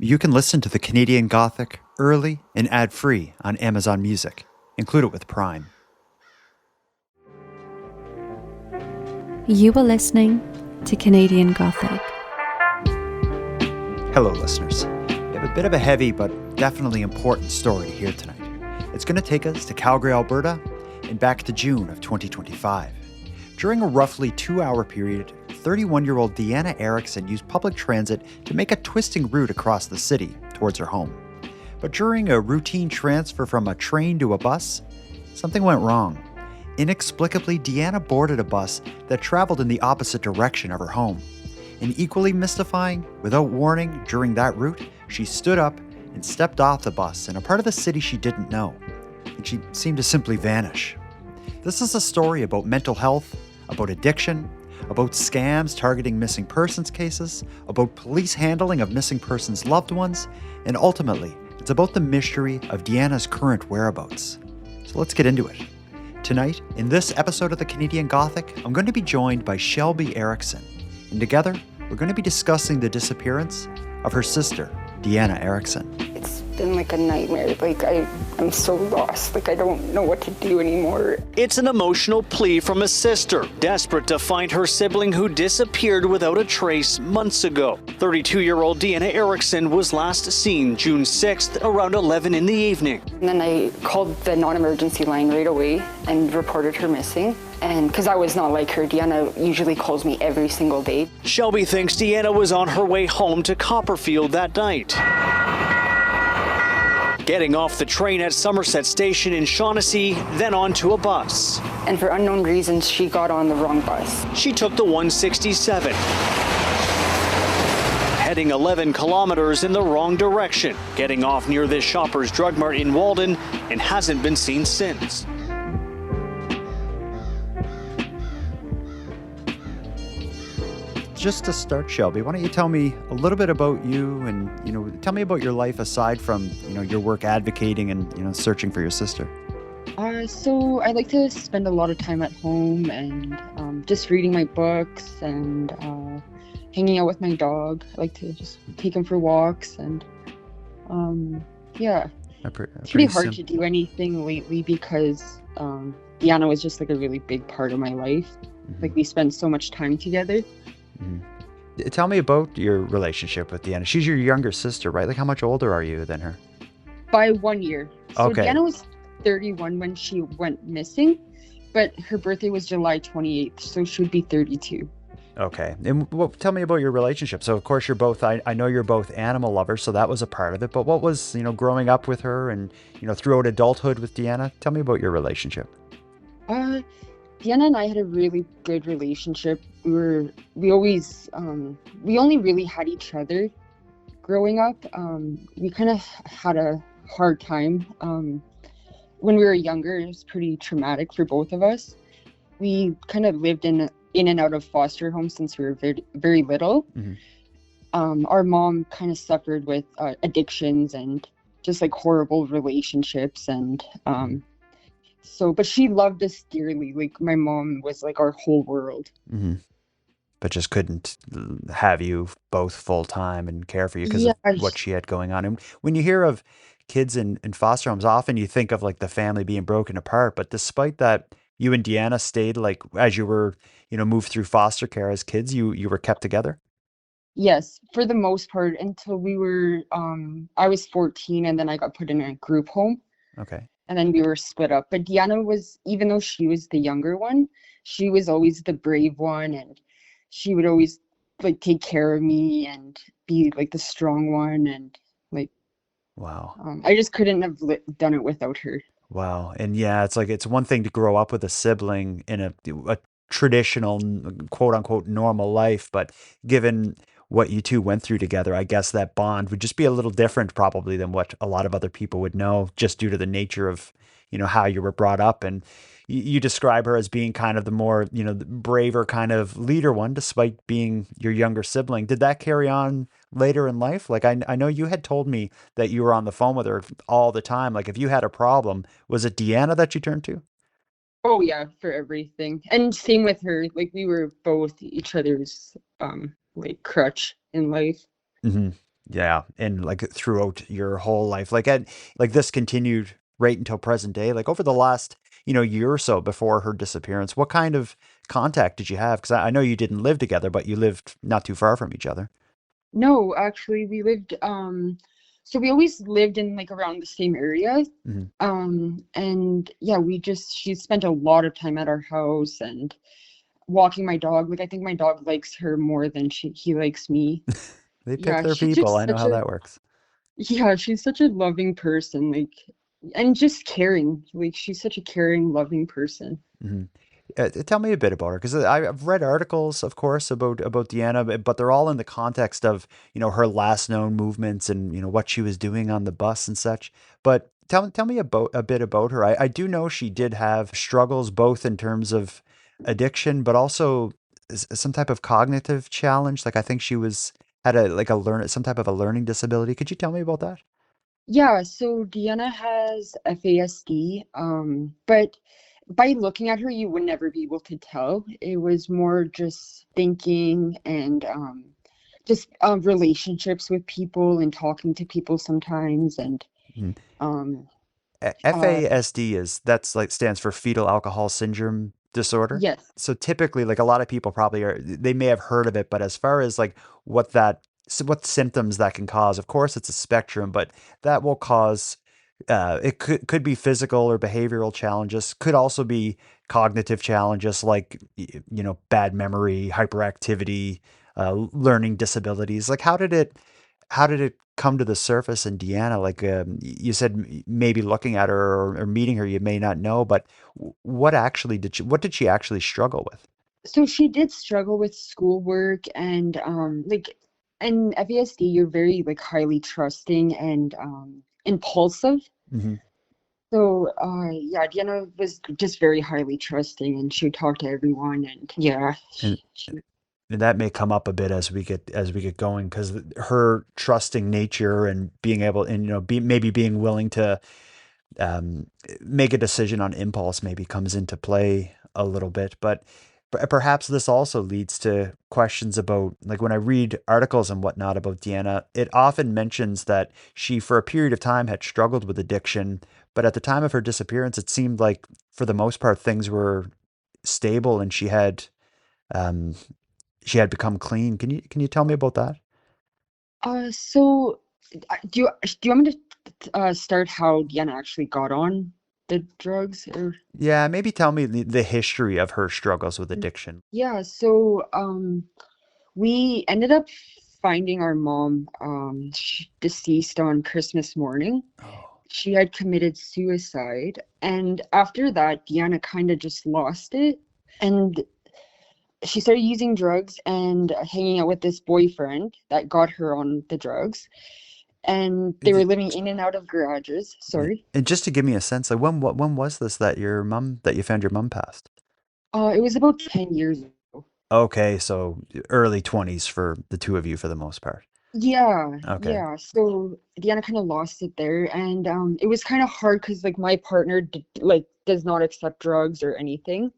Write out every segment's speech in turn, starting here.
You can listen to the Canadian Gothic early and ad-free on Amazon Music. Include it with Prime. You are listening to Canadian Gothic. Hello, listeners. We have a bit of a heavy but definitely important story to hear tonight. It's going to take us to Calgary, Alberta, and back to June of 2025. During a roughly 2-hour period, 31-year-old Deeanna Erickson used public transit to make a twisting route across the city towards her home. But during a routine transfer from a train to a bus, something went wrong. Inexplicably, Deeanna boarded a bus that traveled in the opposite direction of her home. And equally mystifying, without warning, during that route, she stood up and stepped off the bus in a part of the city she didn't know. And she seemed to simply vanish. This is a story about mental health, about addiction, about scams targeting missing persons cases, about police handling of missing persons' loved ones, and ultimately, it's about the mystery of Deeanna's current whereabouts. So let's get into it. Tonight, in this episode of the Canadian Gothic, I'm going to be joined by Shelby Erickson, and together, we're going to be discussing the disappearance of her sister, Deeanna Erickson. It's been like a nightmare. I'm so lost. I don't know what to do anymore. It's an emotional plea from a sister, desperate to find her sibling who disappeared without a trace months ago. 32-year-old Deeanna Erickson was last seen June 6th around 11 in the evening. And then I called the non-emergency line right away and reported her missing. And because I was not like her, Deeanna usually calls me every single day. Shelby thinks Deeanna was on her way home to Copperfield that night. Getting off the train at Somerset Station in Shaughnessy, then onto a bus. And for unknown reasons, she got on the wrong bus. She took the 167, heading 11 kilometers in the wrong direction, getting off near this Shoppers Drug Mart in Walden, and hasn't been seen since. Just to start, Shelby, why don't you tell me a little bit about you and, tell me about your life aside from, your work advocating and, searching for your sister. So I like to spend a lot of time at home and just reading my books and hanging out with my dog. I like to just take him for walks and yeah. It's pretty hard to do anything lately because Deeanna was just a really big part of my life. Mm-hmm. We spend so much time together. Mm-hmm. Tell me about your relationship with Deeanna. She's your younger sister, right? How much older are you than her? By 1 year. So okay. Deeanna was 31 when she went missing, but her birthday was July 28th, so she would be 32. Okay. And tell me about your relationship. So, of course, you're both, I know you're both animal lovers, so that was a part of it. But what was, growing up with her and, throughout adulthood with Deeanna? Tell me about your relationship. Deeanna and I had a really good relationship. We only really had each other growing up. We kind of had a hard time. When we were younger, it was pretty traumatic for both of us. We kind of lived in and out of foster homes since we were very, very little. Mm-hmm. Our mom kind of suffered with addictions and just horrible relationships and but she loved us dearly. My mom was our whole world. Mm-hmm. But just couldn't have you both full time and care for you because of what she had going on. And when you hear of kids in foster homes, often you think of the family being broken apart. But despite that, you and Deeanna stayed as you were, moved through foster care as kids, you were kept together? Yes, for the most part until we were, I was 14 and then I got put in a group home. Okay. And then we were split up. But Deeanna was, even though she was the younger one, she was always the brave one. And she would always take care of me and be the strong one. And wow. I just couldn't have done it without her. Wow. And yeah, it's one thing to grow up with a sibling in a traditional, quote unquote, normal life. But given what you two went through together, I guess that bond would just be a little different probably than what a lot of other people would know, just due to the nature of, how you were brought up. And you describe her as being kind of the more, the braver kind of leader one, despite being your younger sibling. Did that carry on later in life? I know you had told me that you were on the phone with her all the time. If you had a problem, was it Deeanna that you turned to? Oh yeah, for everything. And same with her. We were both each other's crutch in life. Mm-hmm. Yeah, and like throughout your whole life, like this continued right until present day, like over the last, year or so before her disappearance. What kind of contact did you have? Because I know you didn't live together, but you lived not too far from each other. No, actually, we lived, so we always lived in like around the same area. Hmm. And yeah, she spent a lot of time at our house and walking my dog. Like, I think my dog likes her more than he likes me. They pick Yeah, their she's people. just I know such how a, that works. yeah, she's such a loving person, like, and just caring. Like, she's such a caring, loving person. Hmm. Tell me a bit about her, because I've read articles, of course, about Deanna, but they're all in the context of her last known movements and what she was doing on the bus and such. But tell me about a bit about her. I do know she did have struggles both in terms of addiction, but also some type of cognitive challenge. Like I think she was had a like a learn some type of a learning disability. Could you tell me about that? Yeah, so Deanna has FASD, but by looking at her, you would never be able to tell. It was more just thinking and just relationships with people and talking to people sometimes. And um, uh, FASD that's like stands for fetal alcohol syndrome disorder. yes. So typically, like a lot of people probably they may have heard of it, but as far as like what symptoms that can cause, of course, it's a spectrum, but that will cause it could be physical or behavioral challenges, could also be cognitive challenges like bad memory, hyperactivity, learning disabilities. Like how did it come to the surface in Deanna? Like you said, maybe looking at her or meeting her, you may not know, but what did she actually struggle with? So she did struggle with schoolwork and like in FASD, you're very like highly trusting and impulsive. Hmm. So, yeah, Deanna was just very highly trusting, and she would talk to everyone, and yeah, And, and that may come up a bit as we get going, because her trusting nature and being able and maybe being willing to um, make a decision on impulse maybe comes into play a little bit. But perhaps this also leads to questions about, like when I read articles and whatnot about Deanna, it often mentions that she, for a period of time, had struggled with addiction. But at the time of her disappearance, it seemed like, for the most part, things were stable and um, she had become clean. Can you tell me about that? so do you want me to start how Deanna actually got on the drugs, or Yeah, maybe tell me the history of her struggles with addiction. yeah, so we ended up finding our mom deceased on Christmas morning. Oh. She had committed suicide, and after that, Deanna kind of just lost it. And she started using drugs and hanging out with this boyfriend that got her on the drugs. And they were living in and out of garages. Yeah. Sorry. And just to give me a sense, like when was this that you found your mom passed? It was about 10 years ago. Okay, so early 20s for the two of you for the most part. Yeah, Okay. yeah. So Deanna kind of lost it there, and it was kind of hard because like my partner does not accept drugs or anything,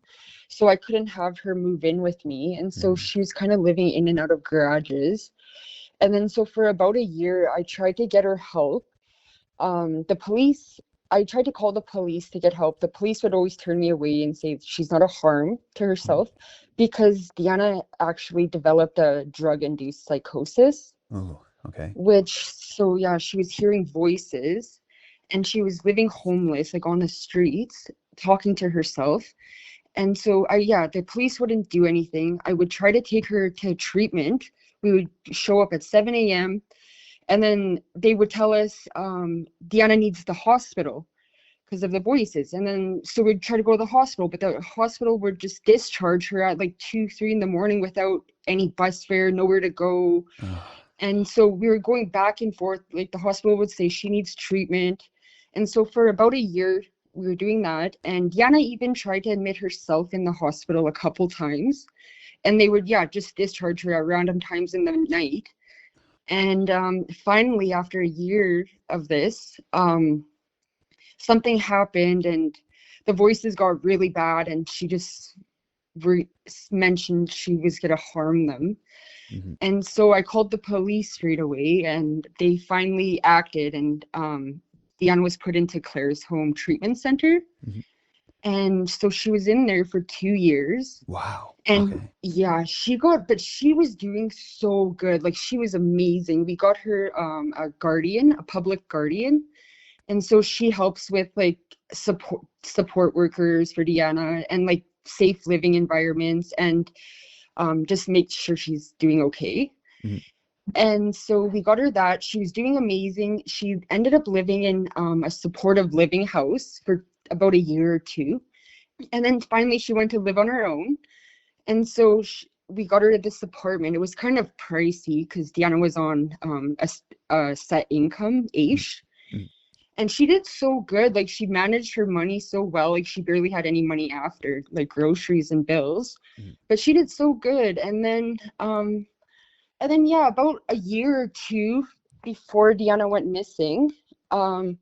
so I couldn't have her move in with me, and so Mm. she was kind of living in and out of garages. And then so for about a year, I tried to get her help. The police, I tried to call the police to get help. The police would always turn me away and say she's not a harm to herself because Deanna actually developed a drug-induced psychosis, Oh, okay. which, so yeah, she was hearing voices and she was living homeless, like on the streets, talking to herself. And so yeah, the police wouldn't do anything. I would try to take her to treatment. We would show up at 7 a.m. and then they would tell us Deanna needs the hospital because of the voices. And then so we'd try to go to the hospital, but the hospital would just discharge her at like 2, 3 in the morning without any bus fare, nowhere to go. Oh. And so we were going back and forth. Like the hospital would say she needs treatment. And so for about a year, we were doing that. And Deanna even tried to admit herself in the hospital a couple times. And they would, yeah, just discharge her at random times in the night. And finally, after a year of this, something happened and the voices got really bad and she just mentioned she was going to harm them. Hmm. And so I called the police straight away, and they finally acted, and Deanna was put into Claire's Home Treatment Center. Hmm. And so she was in there for 2 years. Wow. And Okay. yeah, but she was doing so good. Like, she was amazing. We got her a guardian, a public guardian. And so she helps with like support workers for Deanna, and like safe living environments, and just make sure she's doing okay. Hmm. And so we got her that. She was doing amazing. She ended up living in a supportive living house for about a year or two. And then finally she went to live on her own. And so we got her to this apartment. It was kind of pricey because Deanna was on a set income ish. Hmm. And she did so good. Like, she managed her money so well. Like, she barely had any money after, like, groceries and bills. Hmm. But she did so good. And then, yeah, about a year or two before Deanna went missing, um,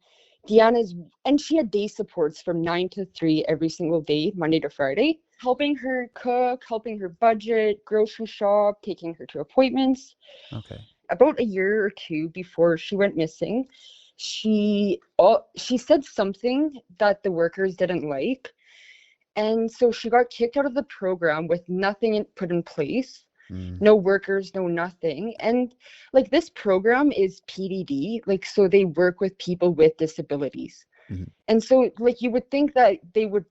and she had day supports from 9 to 3 every single day, Monday to Friday, helping her cook, helping her budget, grocery shop, taking her to appointments. Okay. About a year or two before she went missing, she said something that the workers didn't like. And so she got kicked out of the program with nothing put in place. Mm. No workers, no nothing. And like, this program is PDD, like, so they work with people with disabilities. Mhm. And so, like, you would think that they would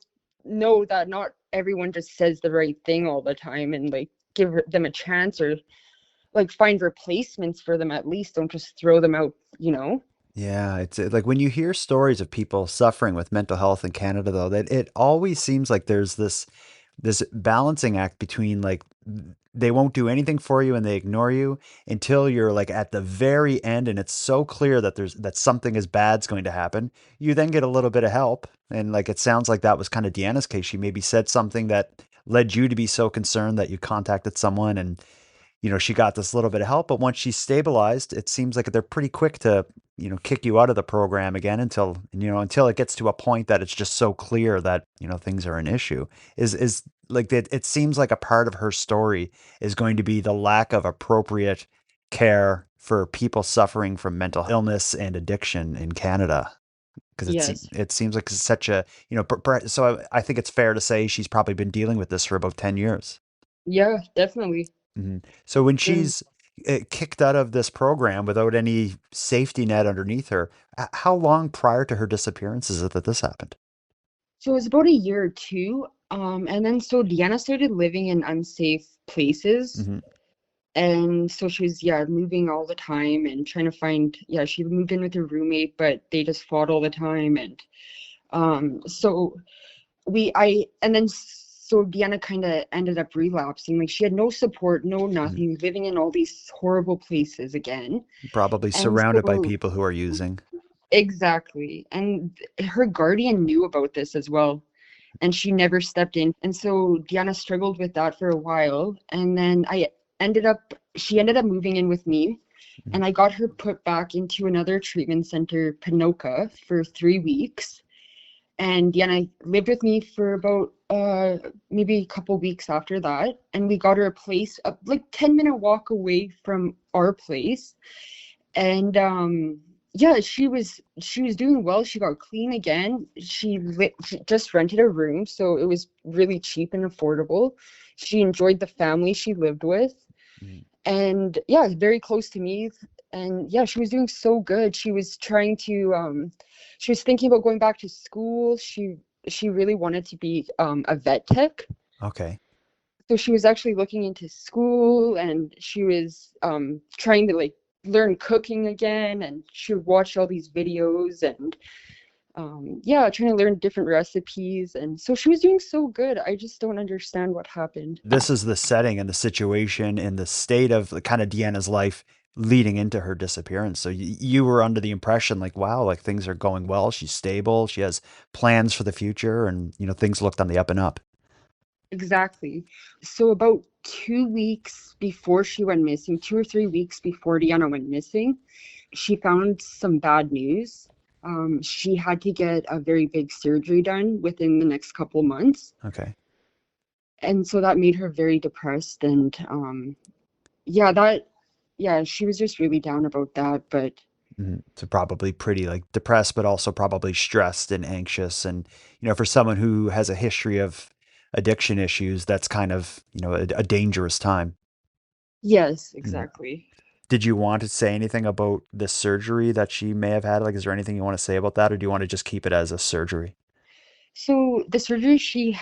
know that not everyone just says the right thing all the time, and like give them a chance, or like find replacements for them at least. Don't just throw them out, you know? Yeah, it's like when you hear stories of people suffering with mental health in Canada, though, that it always seems like there's this balancing act between like they won't do anything for you and they ignore you until you're like at the very end and it's so clear that that something is bad's going to happen. You then get a little bit of help, and like it sounds like that was kind of Deanna's case. She maybe said something that led you to be so concerned that you contacted someone, and she got this little bit of help. But once she's stabilized, it seems like they're pretty quick to, kick you out of the program again until it gets to a point that it's just so clear that, things are an issue. Is like that, it seems like a part of her story is going to be the lack of appropriate care for people suffering from mental illness and addiction in Canada. Because Yes. it seems like it's such a, so I think it's fair to say she's probably been dealing with this for about 10 years. Yeah, definitely. Mhm. So when And she's kicked out of this program without any safety net underneath her, how long prior to her disappearance is it that this happened? so it was about a year or two. And then so Deanna started living in unsafe places. Hmm. And so she was, yeah, moving all the time and trying to find, yeah, she moved in with her roommate, but they just fought all the time. And so so Deanna kind of ended up relapsing. Like, she had no support, no Hmm. nothing, living in all these horrible places again. Probably And surrounded by so, people who are using. exactly. And her guardian knew about this as well, and she never stepped in. And so Deanna struggled with that for a while. And then she ended up moving in with me, Mhm. and I got her put back into another treatment center, Pinoka, for 3 weeks. And Deanna lived with me for about maybe a couple weeks after that. And we got her a place, like 10-minute walk away from our place. And yeah, she was doing well. She got clean again. She just rented a room, so it was really cheap and affordable. She enjoyed the family she lived with, Mhm. and yeah, very close to me. And yeah, she was doing so good. She was thinking about going back to school. She really wanted to be a vet tech. Okay. So she was actually looking into school, and she was trying to like learn cooking again, and she would watch all these videos, and yeah, trying to learn different recipes. And so she was doing so good. I just don't understand what happened. This is the setting and the situation and the state of the kind of Deanna's life leading into her disappearance. So you were under the impression like, wow, like things are going well. She's stable. She has plans for the future, and things looked on the up and up. Exactly. So about 2 weeks before she went missing, 2 or 3 weeks before Deanna went missing, she found some bad news. She had to get a very big surgery done within the next couple months. Okay. And so that made her very depressed. And yeah, she was just really down about that. But So probably pretty like depressed, but also probably stressed and anxious. And, for someone who has a history of addiction issues, that's kind of, a dangerous time. yes, Mhm. exactly. Did you want to say anything about the surgery that she may have had? Like, is there anything you want to say about that, or do you want to just keep it as a surgery? So the surgery she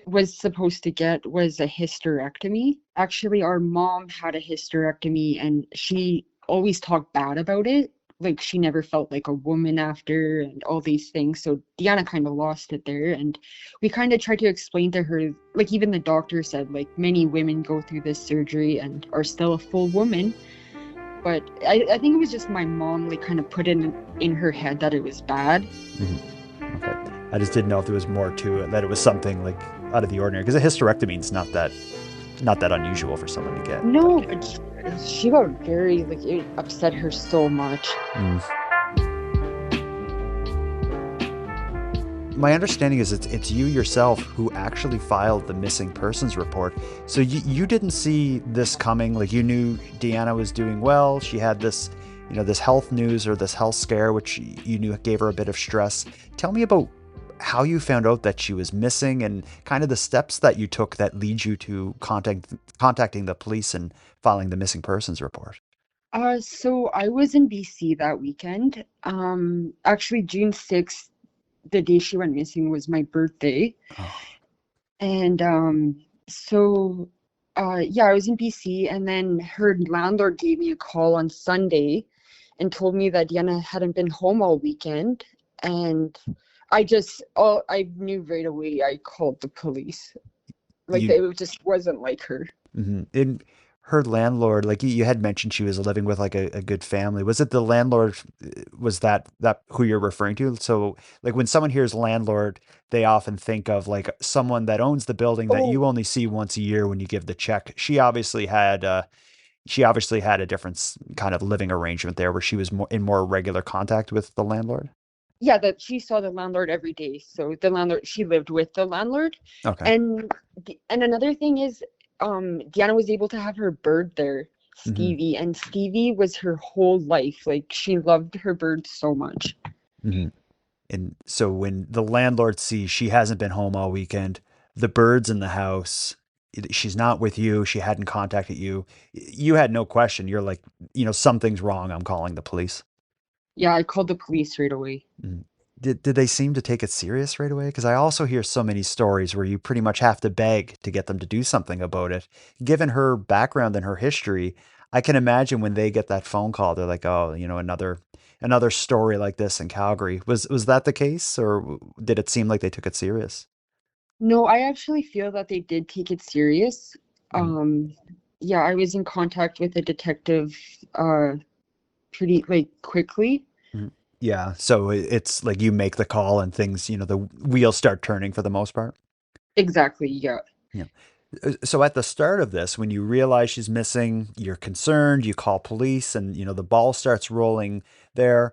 was supposed to get was a hysterectomy. Actually, our mom had a hysterectomy and she always talked bad about it. Like she never felt like a woman after and all these things. So Deanna kind of lost it there. And we kind of tried to explain to her, like even the doctor said, like many women go through this surgery and are still a full woman. But I think it was just my mom like kind of put in her head that it was bad. Okay. I just didn't know if there was more to it, that it was something like out of the ordinary. Because a hysterectomy is not that unusual for someone to get. No, but she got very, like, it upset her so much. Mm. My understanding is it's you yourself who actually filed the missing persons report. So you didn't see this coming. Like you knew Deanna was doing well. She had this, this health news or this health scare, which you knew gave her a bit of stress. Tell me about how you found out that she was missing and kind of the steps that you took that lead you to contacting the police and filing the missing persons report. So I was in BC that weekend. Actually, June 6th, the day she went missing, was my birthday. Oh. And so yeah, I was in BC, and then her landlord gave me a call on Sunday and told me that Deanna hadn't been home all weekend. And I knew right away. I called the police. Like You it just wasn't like her. In her landlord, like you had mentioned, she was living with like a good family. Was it the landlord? Was that who you're referring to? So, like when someone hears landlord, they often think of like someone that owns the building that Oh, you only see once a year when you give the check. She obviously had a different kind of living arrangement there, where she was more regular contact with the landlord. yeah, that she saw the landlord every day. So the landlord, she lived with the landlord. Okay. And another thing is, Deanna was able to have her bird there, hmm Stevie, and Stevie was her whole life. Like she loved her bird so much. hmm And so when the landlord sees she hasn't been home all weekend, the bird's in the house, she's not with you, she hadn't contacted you, you had no question. You're like, something's wrong. I'm calling the police. Yeah, I called the police right away. Mhm. Did they seem to take it serious right away? Because I also hear so many stories where you pretty much have to beg to get them to do something about it. Given her background and her history, I can imagine when they get that phone call, they're like, "Oh, another story like this in Calgary." Was that the case, or did it seem like they took it serious? No, I actually feel that they did take it serious. Mhm. Um, yeah, I was in contact with a detective uh pretty like quickly. Mhm. Yeah, so it's like you make the call and things, the wheels start turning for the most part. Exactly, yeah. Yeah. So at the start of this, when you realize she's missing, you're concerned, you call police, and the ball starts rolling there.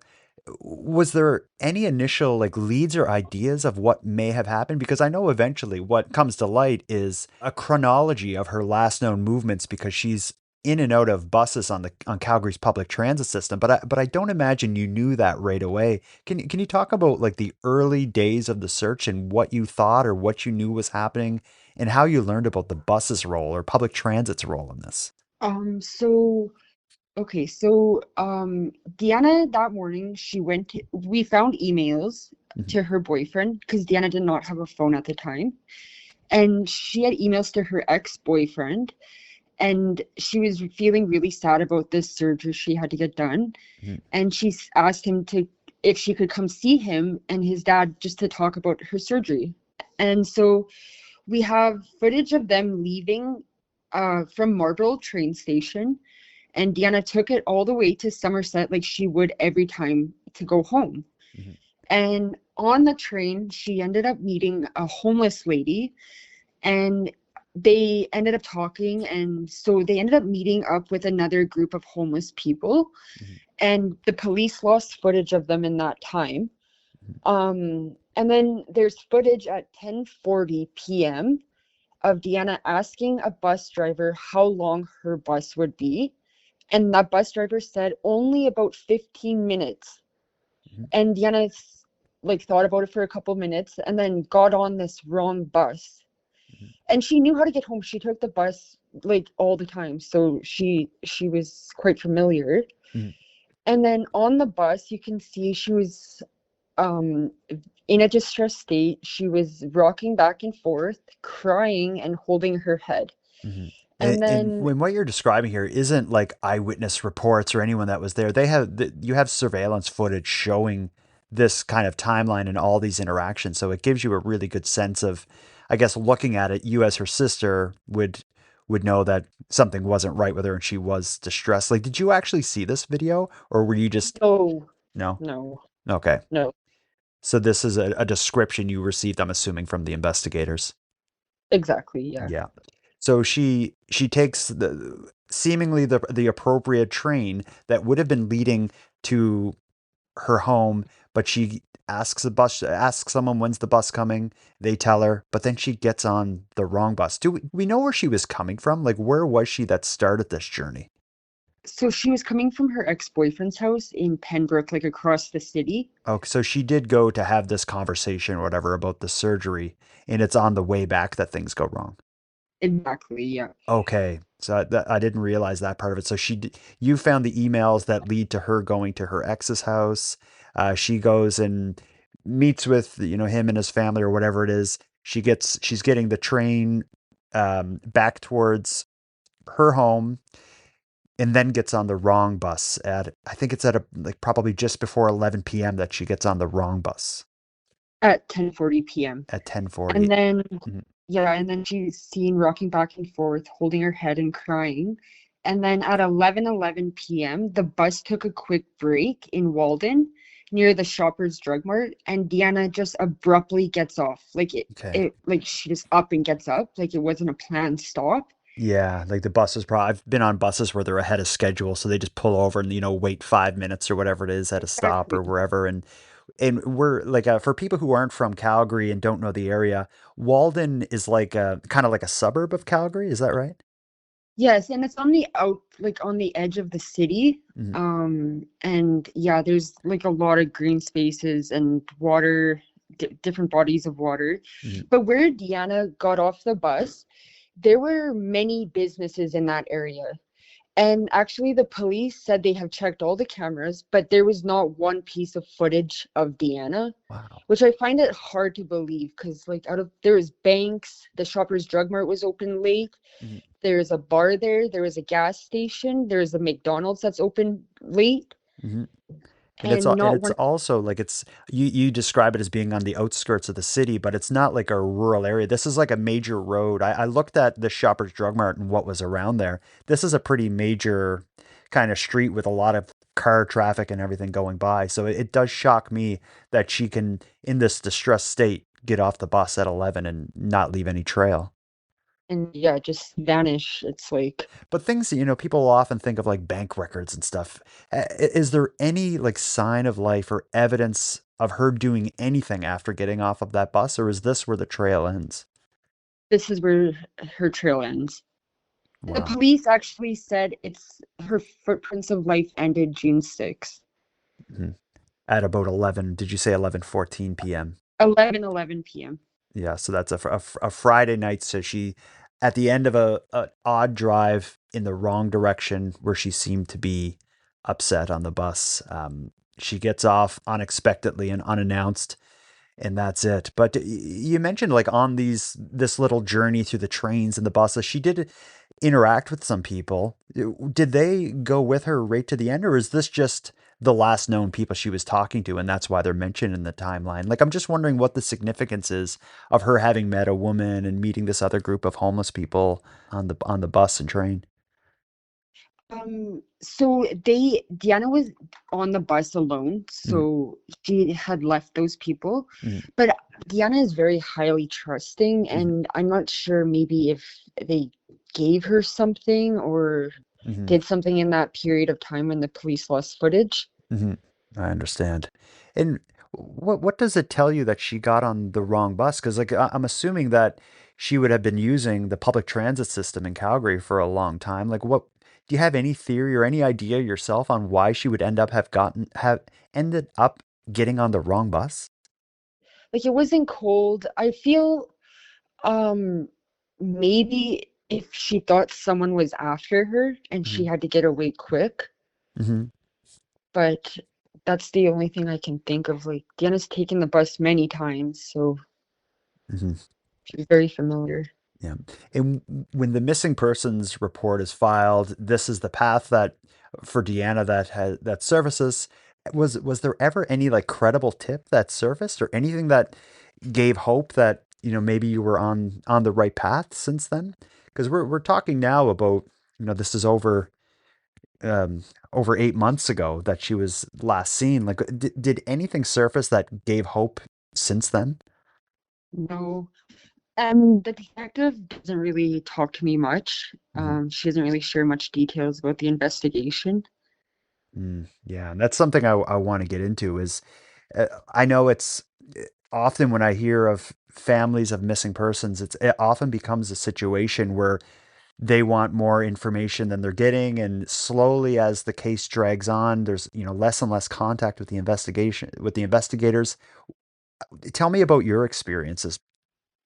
Was there any initial like leads or ideas of what may have happened? Because I know eventually what comes to light is a chronology of her last known movements, because she's in and out of buses on Calgary's public transit system. But I don't imagine you knew that right away. Can you talk about like the early days of the search and what you thought or what you knew was happening and how you learned about the bus's role or public transit's role in this? So okay, so Deanna that morning we found emails Mhm. to her boyfriend because Deanna did not have a phone at the time. And she had emails to her ex-boyfriend, and she was feeling really sad about this surgery she had to get done. Mhm. And she asked him to if she could come see him and his dad just to talk about her surgery. And so we have footage of them leaving from Marlborough train station, and Deanna took it all the way to Somerset like she would every time to go home. Mhm. And on the train, she ended up meeting a homeless lady, and they ended up talking. And so they ended up meeting up with another group of homeless people, Mhm. and the police lost footage of them in that time. And then there's footage at 10:40 p.m. of Deanna asking a bus driver how long her bus would be. And that bus driver said only about 15 minutes. Mhm. And Deanna like thought about it for a couple minutes and then got on this wrong bus. Mhm. And she knew how to get home. She took the bus like all the time. So she was quite familiar. Mhm. And then on the bus you can see she was um in a distressed state. She was rocking back and forth, crying and holding her head. Mhm. And And then when what you're describing here isn't like eyewitness reports or anyone that was there, you have surveillance footage showing this kind of timeline and all these interactions. So it gives you a really good sense of, I guess, looking at it, you as her sister would know that something wasn't right with her and she was distressed. Like, did you actually see this video or were you just no, no? no, Okay. no, So this is a description you received, I'm assuming, from the investigators. exactly, yeah. Yeah. So she takes the seemingly the appropriate train that would have been leading to her home, but she asks someone when's the bus coming. They tell her, but then she gets on the wrong bus. Do we know where she was coming from? Like where was she that started this journey? So she was coming from her ex-boyfriend's house in Pembroke, like across the city. Oh, so she did go to have this conversation or whatever about the surgery, and it's on the way back that things go wrong. Exactly, yeah. Okay. So I didn't realize that part of it. So you found the emails that lead to her going to her ex's house. She goes and meets with, him and his family or whatever it is. She's getting the train back towards her home and then gets on the wrong bus I think it's like probably just before 11 p.m. that she gets on the wrong bus At 10:40 p.m. at And 10:40. then, Mhm. yeah, and then she's seen rocking back and forth, holding her head and crying. And then at 11:11 p.m., the bus took a quick break in Walden near the Shoppers Drug Mart, and Deanna just abruptly gets off. Like Okay. like she just up and gets up, like it wasn't a planned stop. Yeah, like the buses probably I've been on buses where they're ahead of schedule, so they just pull over and wait 5 minutes or whatever it is at a stop or Exactly. wherever. And we're like for people who aren't from Calgary and don't know the area, Walden is like a kind of like a suburb of Calgary. Is that right? Yes, and it's on the like on the edge of the city. Hmm. And yeah, there's like a lot of green spaces and water, different bodies of water. Hmm. But where Deanna got off the bus, there were many businesses in that area. And actually, the police said they have checked all the cameras, but there was not one piece of footage of Deanna, Wow. which I find it hard to believe because, like, there was banks, the Shoppers Drug Mart was open late, Hmm. there's a bar there was a gas station, there's a McDonald's that's open late, Hmm. And and not it's one. also like you describe it as being on the outskirts of the city, but it's not like a rural area. This is like a major road. I looked at the Shoppers Drug Mart and what was around there. This is a pretty major kind of street with a lot of car traffic and everything going by. So it does shock me that she can, in this distressed state, get off the bus at 11 and not leave any trail. And yeah, just vanish. It's like, But things that, people often think of like bank records and stuff. Is there any like sign of life or evidence of her doing anything after getting off of that bus, or is this where the trail ends? this is where her trail ends. The Wow. police actually said it's her footprints of life ended June 6th. Mhm. At about 11, did you say 11:14 p.m.? 11:11 p.m. Yeah, so that's a Friday night. So she, at the end of a odd drive in the wrong direction where she seemed to be upset on the bus, she gets off unexpectedly and unannounced, and that's it. But you mentioned like on this little journey through the trains and the buses, she did interact with some people. Did they go with her right to the end, or is this just the last known people she was talking to, and that's why they're mentioned in the timeline? Like, I'm just wondering what the significance is of her having met a woman and meeting this other group of homeless people on the bus and train. So Deanna was on the bus alone, Mhm. so she had left those people. Mhm. But Deanna is very highly trusting, Mhm. and I'm not sure maybe if they gave her something or Mhm. did something in that period of time when the police lost footage. Mhm. I understand. And what does it tell you that she got on the wrong bus? Because like I'm assuming that she would have been using the public transit system in Calgary for a long time. Like, what do you have any theory or any idea yourself on why she would have ended up getting on the wrong bus? Like it wasn't cold. I feel um maybe if she thought someone was after her and she Hmm. had to get away quick, Hmm. but that's the only thing I can think of. Like Deanna's taken the bus many times, so Hmm. she's very familiar. Yeah. And when the missing persons report is filed, this is the path that for Deanna that surfaces. Was there ever any like credible tip that surfaced or anything that gave hope that, maybe you were on the right path since then? Because we're talking now about, this is over 8 months ago that she was last seen. Like, did anything surface that gave hope since then? No. The detective doesn't really talk to me much. Mhm. She doesn't really share much details about the investigation. Yeah, and that's something I want to get into is I know it's often when I hear of families of missing persons, it often becomes a situation where they want more information than they're getting, and slowly as the case drags on, there's less and less contact with the investigators. Tell me about your experiences.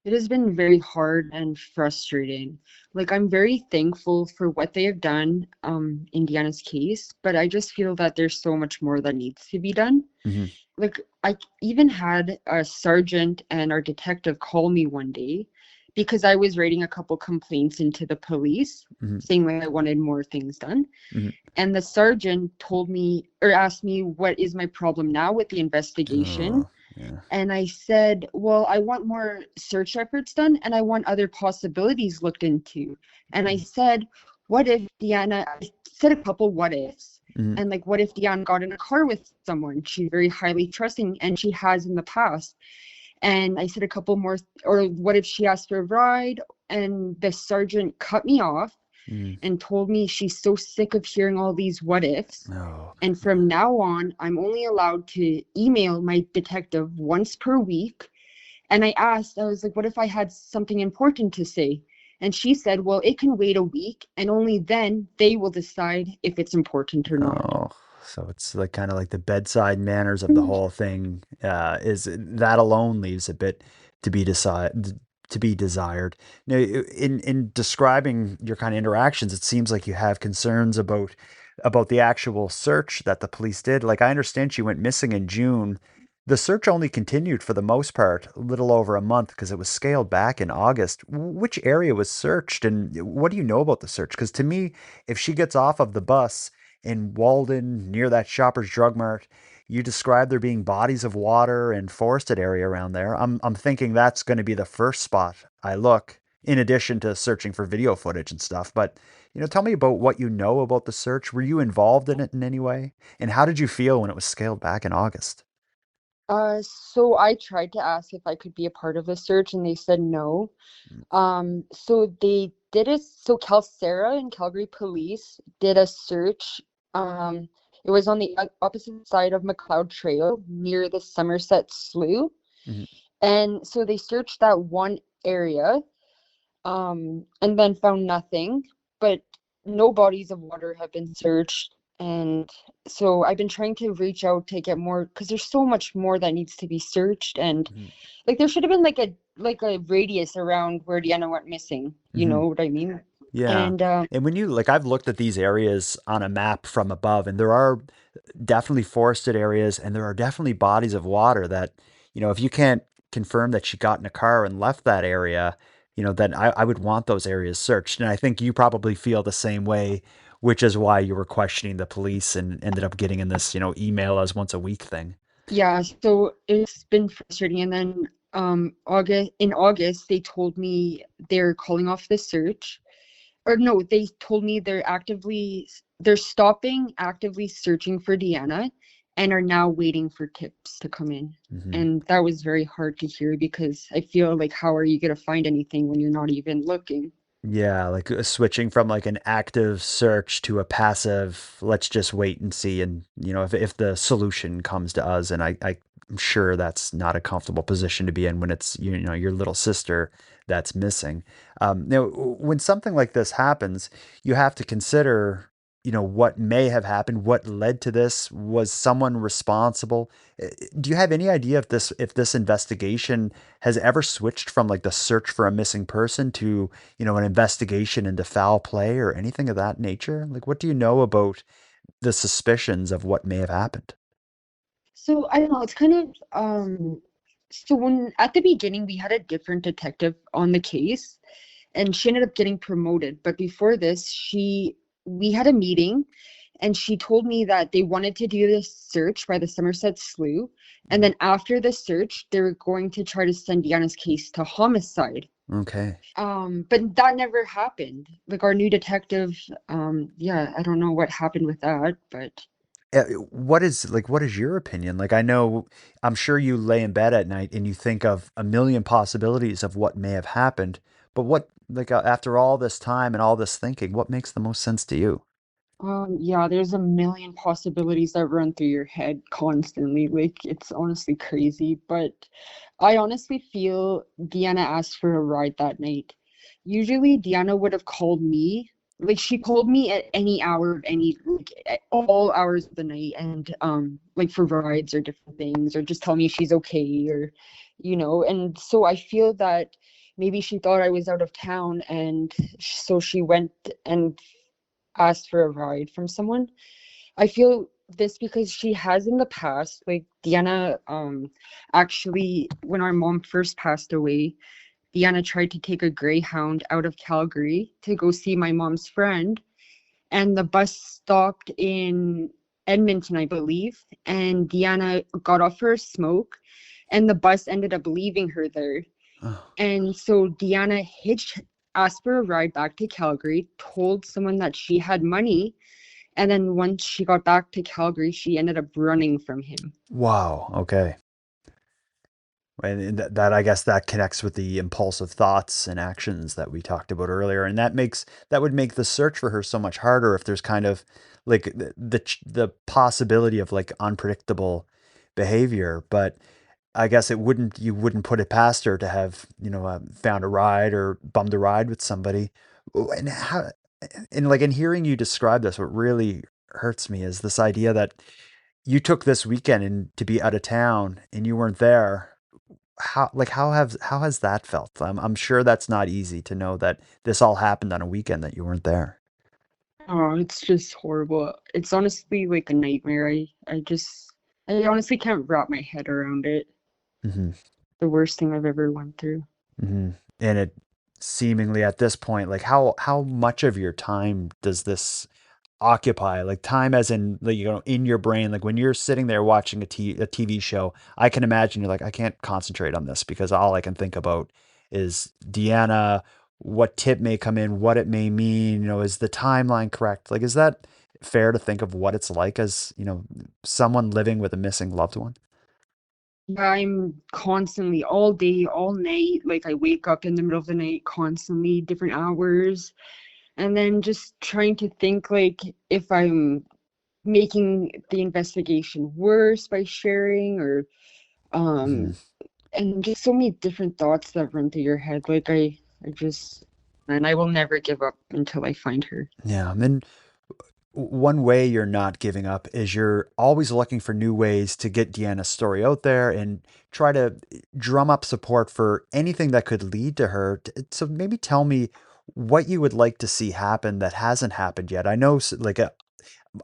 It has been very hard and frustrating. Like, I'm very thankful for what they have done in Deanna's case, but I just feel that there's so much more that needs to be done. Hmm. Like, I even had a sergeant and our detective call me one day because I was writing a couple complaints into the police Hmm. saying like I wanted more things done. Hmm. And the sergeant told me or asked me what is my problem now with the investigation. Oh, yeah. And I said, well, I want more search efforts done and I want other possibilities looked into. And I said, what if I said a couple what ifs. Hmm. And like, what if Deanna got in a car with someone? She's very highly trusting and she has in the past. And I said a couple more, or what if she asked for a ride? And the sergeant cut me off Hmm. and told me she's so sick of hearing all these what ifs. Oh. And from now on, I'm only allowed to email my detective once per week. And I was like, what if I had something important to say? And she said, well, it can wait a week, and only then they will decide if it's important or not. Oh, so it's like kind of like the bedside manners of the whole thing. Is that alone leaves a bit to be desired. Now, in describing your kind of interactions, it seems like you have concerns about the actual search that the police did. Like, I understand she went missing in June. The search only continued for the most part a little over a month because it was scaled back in August. Which area was searched, and what do you know about the search? Because to me, if she gets off of the bus in Walden near that Shoppers Drug Mart, you described there being bodies of water and forested area around there. I'm thinking that's going to be the first spot I look, in addition to searching for video footage and stuff. But tell me about what you know about the search. Were you involved in it in any way? And how did you feel when it was scaled back in August? So I tried to ask if I could be a part of the search, and they said no. So they did it. So Sarah and Calgary Police did a search. Um, it was on the opposite side of McLeod Trail near the Somerset Slough. Mhm. And so they searched that one area, and then found nothing, but no bodies of water have been searched. And so I've been trying to reach out to get more because there's so much more that needs to be searched. And Mhm. like there should have been like a radius around where Deanna went missing. You Mhm. know what I mean? Yeah. And And when you like, I've looked at these areas on a map from above, and there are definitely forested areas, and there are definitely bodies of water that, if you can't confirm that she got in a car and left that area, then I would want those areas searched. And I think you probably feel the same way, which is why you were questioning the police and ended up getting in this, email as once a week thing. yeah, so it's been frustrating. And then August they told me they're calling off the search. Or no, they told me they're stopping actively searching for Deanna and are now waiting for tips to come in. Hmm. And that was very hard to hear because I feel like how are you going to find anything when you're not even looking? Yeah, like switching from like an active search to a passive, let's just wait and see. And, if the solution comes to us, and I'm sure that's not a comfortable position to be in when it's, your little sister that's missing. When something like this happens, you have to consider, what may have happened, what led to this. Was someone responsible? Do you have any idea if this investigation has ever switched from like the search for a missing person to an investigation into foul play or anything of that nature? Like, what do you know about the suspicions of what may have happened? So I don't know, it's kind of so when at the beginning we had a different detective on the case and she ended up getting promoted. But before this, she we had a meeting and she told me that they wanted to do this search by the Somerset Slough. And then after the search, they were going to try to send Deanna's case to homicide. Okay. But that never happened. Like our new detective, yeah, I don't know what happened with that, but What is your opinion? Like, I know, I'm sure you lay in bed at night and you think of a million possibilities of what may have happened. But after all this time and all this thinking, what makes the most sense to you? yeah, there's a million possibilities that run through your head constantly. Like it's honestly crazy, but I honestly feel Deanna asked for a ride that night. Usually Deanna would have called me. Like she called me at any hour of any like at all hours of the night and like for rides or different things or just tell me she's okay or and so I feel that maybe she thought I was out of town and so she went and asked for a ride from someone. I feel this because she has in the past, like Deanna, actually, when our mom first passed away, Deanna tried to take a Greyhound out of Calgary to go see my mom's friend, and the bus stopped in Edmonton, I believe, and Deanna got off for a smoke, and the bus ended up leaving her there. Oh, And so Deanna hitched, asked for a ride back to Calgary, told someone that she had money, and then once she got back to Calgary, she ended up running from him. wow. Okay. And that I guess that connects with the impulsive thoughts and actions that we talked about earlier, and that would make the search for her so much harder if there's kind of like the possibility of like unpredictable behavior. But I guess you wouldn't put it past her to have found a ride or bummed a ride with somebody. And how and like in hearing you describe this, what really hurts me is this idea that you took this weekend and to be out of town and you weren't there. How has that felt? I'm sure that's not easy to know that this all happened on a weekend that you weren't there. Oh, it's just horrible. It's honestly like a nightmare. I honestly can't wrap my head around it. Hmm. The worst thing I've ever went through. Hmm. And it seemingly at this point, like how much of your time does this occupy? Like time as in like in your brain, like when you're sitting there watching a TV show, I can imagine you're like, I can't concentrate on this because all I can think about is Deanna, what tip may come in, what it may mean, is the timeline correct? Like, is that fair to think of what it's like as, someone living with a missing loved one? Yeah, I'm constantly all day, all night. Like I wake up in the middle of the night constantly, different hours, and then just trying to think like if I'm making the investigation worse by sharing or Hmm. um and just so many different thoughts that run through your head. Like I just and I will never give up until I find her. Yeah. And one way you're not giving up is you're always looking for new ways to get Deanna's story out there and try to drum up support for anything that could lead to her. So maybe tell me what you would like to see happen that hasn't happened yet. I know like a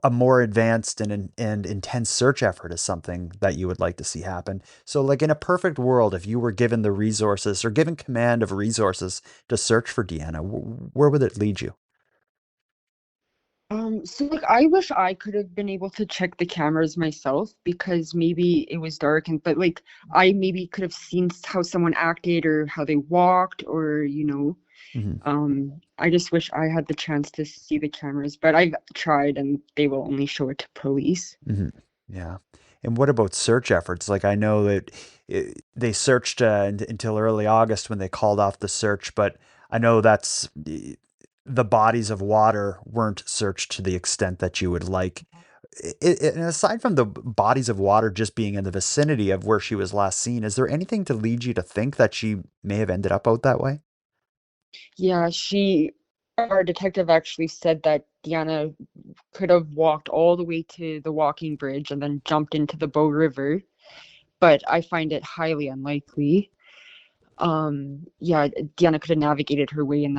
more advanced and intense search effort is something that you would like to see happen. So like in a perfect world, if you were given the resources or given command of resources to search for Deanna, where would it lead you? So like I wish I could have been able to check the cameras myself because maybe it was dark and but like I maybe could have seen how someone acted or how they walked or Mhm. I just wish I had the chance to see the cameras, but I've tried and they will only show it to police. Mhm. Yeah. And what about search efforts? Like I know that they searched until early August when they called off the search, but I know that's the bodies of water weren't searched to the extent that you would like. And aside from the bodies of water just being in the vicinity of where she was last seen, is there anything to lead you to think that she may have ended up out that way? Yeah, our detective actually said that Deanna could have walked all the way to the walking bridge and then jumped into the Bow River, but I find it highly unlikely. Yeah, Deanna could have navigated her way in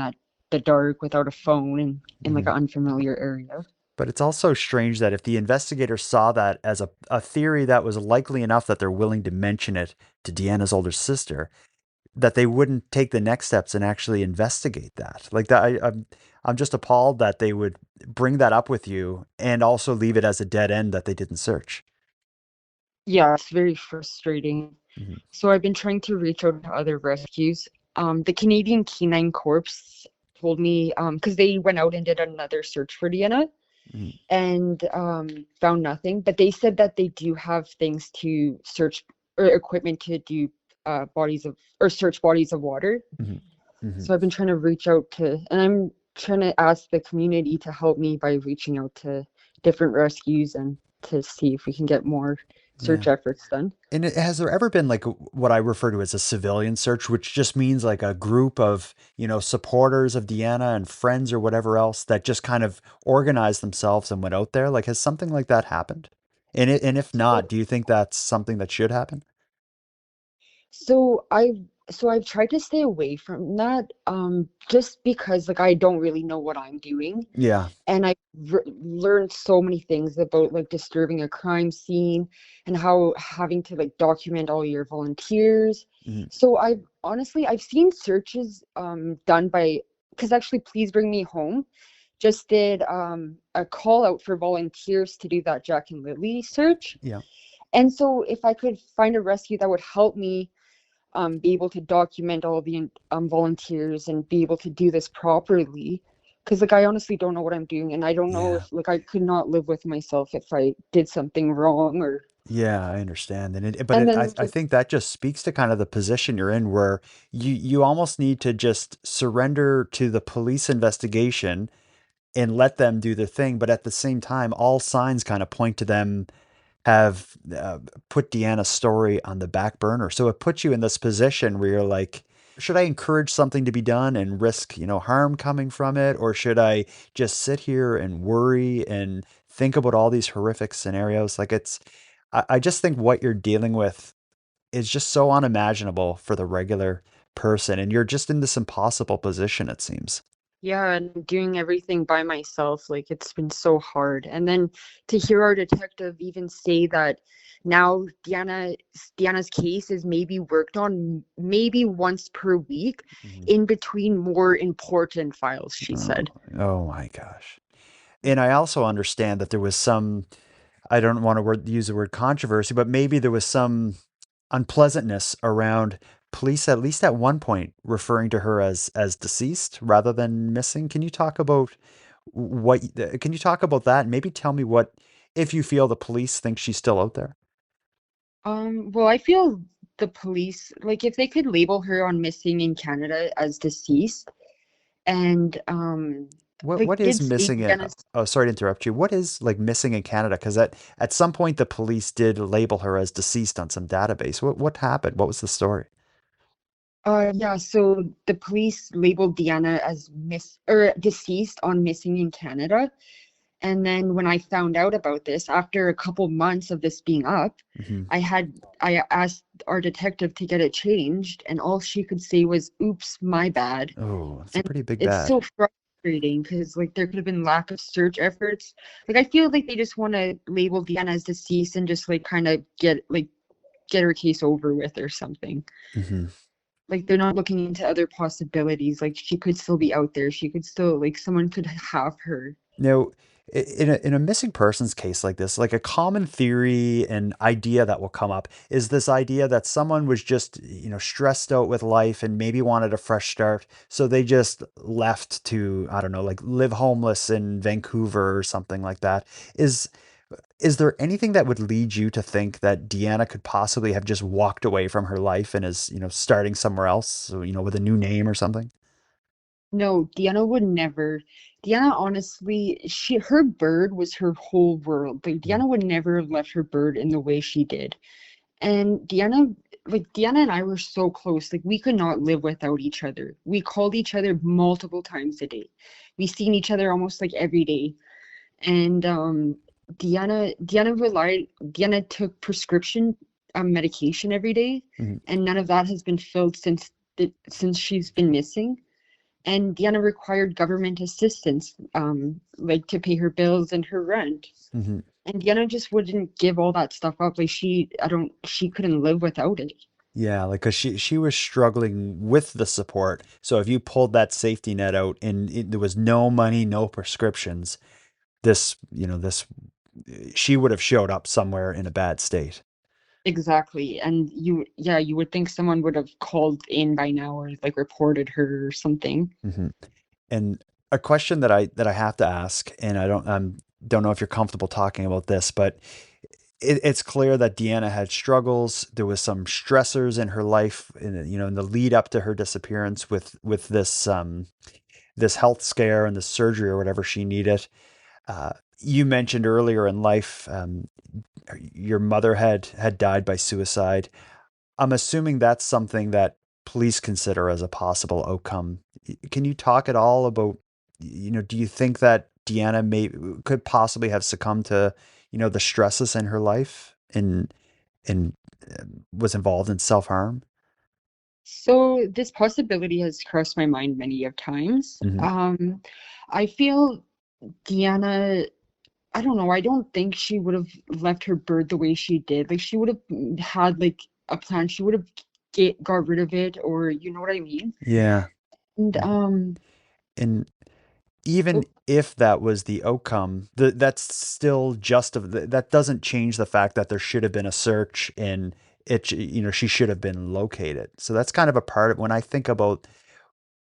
the dark without a phone in like Mhm. an unfamiliar area. But it's also strange that if the investigators saw that as a theory that was likely enough that they're willing to mention it to Deanna's older sister, that they wouldn't take the next steps and actually investigate that. Like that, I'm just appalled that they would bring that up with you and also leave it as a dead end that they didn't search. Yeah, it's very frustrating. Mhm, So I've been trying to reach out to other rescues. The Canadian Canine Corps told me, because they went out and did another search for Deanna mhm, and found nothing, but they said that they do have things to search or equipment to do bodies of or search bodies of water. mhm, mhm. So I've been trying to reach out to, and I'm trying to ask the community to help me by reaching out to different rescues and to see if we can get more Yeah. search efforts done. And has there ever been like what I refer to as a civilian search, which just means like a group of, supporters of Deanna and friends or whatever else that just kind of organized themselves and went out there? Like, has something like that happened? And if not, do you think that's something that should happen? So I've tried to stay away from that, just because like I don't really know what I'm doing, Yeah. and I learned so many things about like disturbing a crime scene and how having to like document all your volunteers. Mhm. So I've seen searches done by, because actually Please Bring Me Home just did a call out for volunteers to do that Jack and Lily search. Yeah. And so if I could find a rescue that would help me be able to document all the volunteers and be able to do this properly. Because like I honestly don't know what I'm doing, and I don't know Yeah. if like I could not live with myself if I did something wrong or. Yeah, I understand. But And I, then I like think that just speaks to kind of the position you're in where you almost need to just surrender to the police investigation and let them do their thing. But at the same time, all signs kind of point to them have put Deanna's story on the back burner. So it puts you in this position where you're like, should I encourage something to be done and risk, harm coming from it? Or should I just sit here and worry and think about all these horrific scenarios? Like I just think what you're dealing with is just so unimaginable for the regular person. And you're just in this impossible position, it seems. yeah, and doing everything by myself, like it's been so hard. And then to hear our detective even say that now Deanna's case is maybe worked on maybe once per week Mhm. in between more important files, she Oh, said. oh my gosh. And I also understand that there was some, I don't want to use the word controversy, but maybe there was some unpleasantness around police, at least at one point, referring to her as deceased rather than missing. Can you talk about can you talk about that? And maybe tell me what, if you feel the police think she's still out there. Well, I feel the police, like if they could label her on missing in Canada as deceased and What like is did say missing in, Deanna's. oh, sorry to interrupt you. What is like missing in Canada? Because at some point the police did label her as deceased on some database. What happened? What was the story? Yeah, so the police labeled Deanna as miss or deceased on missing in Canada. And then when I found out about this, after a couple months of this being up, Hmm. I asked our detective to get it changed, and all she could say was, "Oops, my bad." Oh, it's a And pretty big it's bad. so frustrating because like there could have been lack of search efforts. Like I feel like they just want to label Deanna as deceased and just like kind of get her case over with or something. Hmm. Like they're not looking into other possibilities. Like she could still be out there. She could still like someone could have her. Now, in a missing persons case like this, like a common theory and idea that will come up is this idea that someone was just, stressed out with life and maybe wanted a fresh start. So they just left to, I don't know, like live homeless in Vancouver or something like that. Is is there anything that would lead you to think that Deanna could possibly have just walked away from her life and is, starting somewhere else, so, with a new name or something? No, Deanna would never. Deanna, honestly, her bird was her whole world. Like Deanna would never have left her bird in the way she did. And Deanna and I were so close. Like we could not live without each other. We called each other multiple times a day. We seen each other almost like every day. And Deanna took prescription medication every day, and none of that has been filled since she's been missing. And Deanna required government assistance, like to pay her bills and her rent. And Deanna just wouldn't give all that stuff up. Like she couldn't live without it. Yeah, like because she was struggling with the support. So if you pulled that safety net out and there was no money, no prescriptions, this she would have showed up somewhere in a bad state. Exactly. And you would think someone would have called in by now or like reported her or something. And a question that I have to ask, and I don't know if you're comfortable talking about this, but it's clear that Deanna had struggles. There was some stressors in her life, in the lead up to her disappearance with this health scare and the surgery or whatever she needed. You mentioned earlier in life, your mother had died by suicide. I'm assuming that's something that police consider as a possible outcome. Can you talk at all about, do you think that Deanna could possibly have succumbed to, the stresses in her life and was involved in self-harm? So this possibility has crossed my mind many of times. I feel Deanna, I don't know, I don't think she would have left her bird the way she did. Like she would have had like a plan. She would have got rid of it, or you know what I mean? Yeah. And And even if that was the outcome, that's still that doesn't change the fact that there should have been a search and she should have been located. So that's kind of a part of when I think about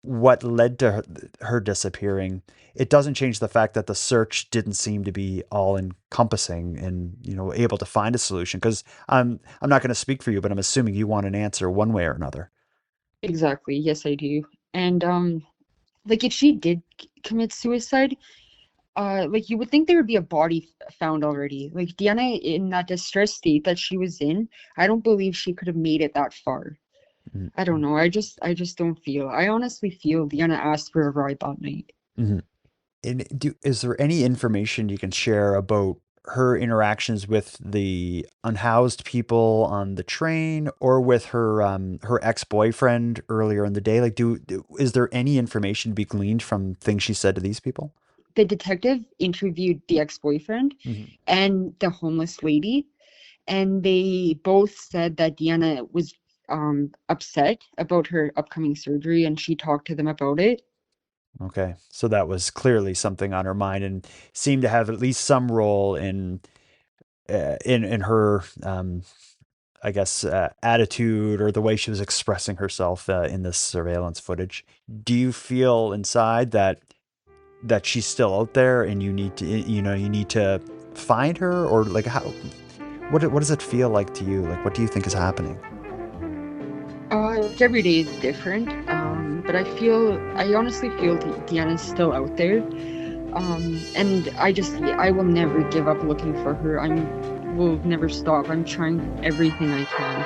what led to her disappearing. It doesn't change the fact that the search didn't seem to be all encompassing and, able to find a solution. Because I'm not going to speak for you, but I'm assuming you want an answer one way or another. exactly, yes, I do. And like if she did commit suicide, like you would think there would be a body found already. Like Deanna, in that distress state that she was in, I don't believe she could have made it that far. I don't know. I just don't feel. I honestly feel Deanna asked for a ride that night. And is there any information you can share about her interactions with the unhoused people on the train or with her ex-boyfriend earlier in the day? Like, is there any information to be gleaned from things she said to these people? The detective interviewed the ex-boyfriend and the homeless lady, and they both said that Deanna was upset about her upcoming surgery, and she talked to them about it. Okay, so that was clearly something on her mind and seemed to have at least some role in her, I guess, attitude or the way she was expressing herself in this surveillance footage. Do you feel inside that she's still out there and you need to find her, or like what does it feel like to you? Like, what do you think is happening? Every day is different, but I honestly feel Deanna's still out there, and I will never give up looking for her. Will never stop. I'm trying everything I can.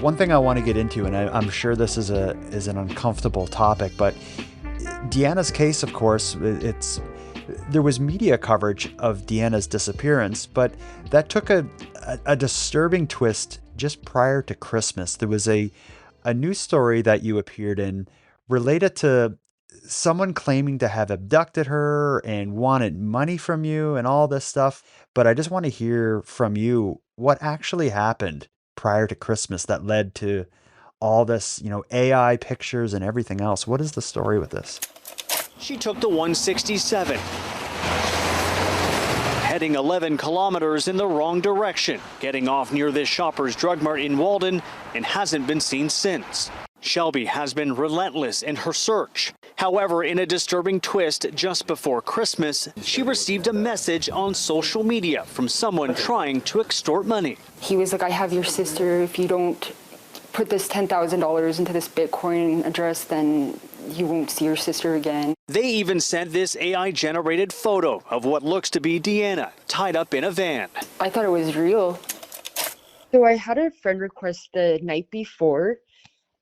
One thing I want to get into, and I'm sure this is an uncomfortable topic, but Deanna's case, of course, there was media coverage of Deanna's disappearance, but that took a disturbing twist just prior to Christmas. There was a news story that you appeared in related to someone claiming to have abducted her and wanted money from you and all this stuff. But I just want to hear from you what actually happened prior to Christmas that led to all this, AI pictures and everything else. What is the story with this? She took the 167, heading 11 kilometers in the wrong direction, getting off near this Shoppers Drug Mart in Walden, and hasn't been seen since. Shelby has been relentless in her search, However, in a disturbing twist just before Christmas, she received a message on social media from someone trying to extort money. He was like, I have your sister. If you don't put this $10,000 into this Bitcoin address, then you won't see your sister again. They even sent this AI-generated photo of what looks to be Deanna tied up in a van. I thought it was real. So I had a friend request the night before,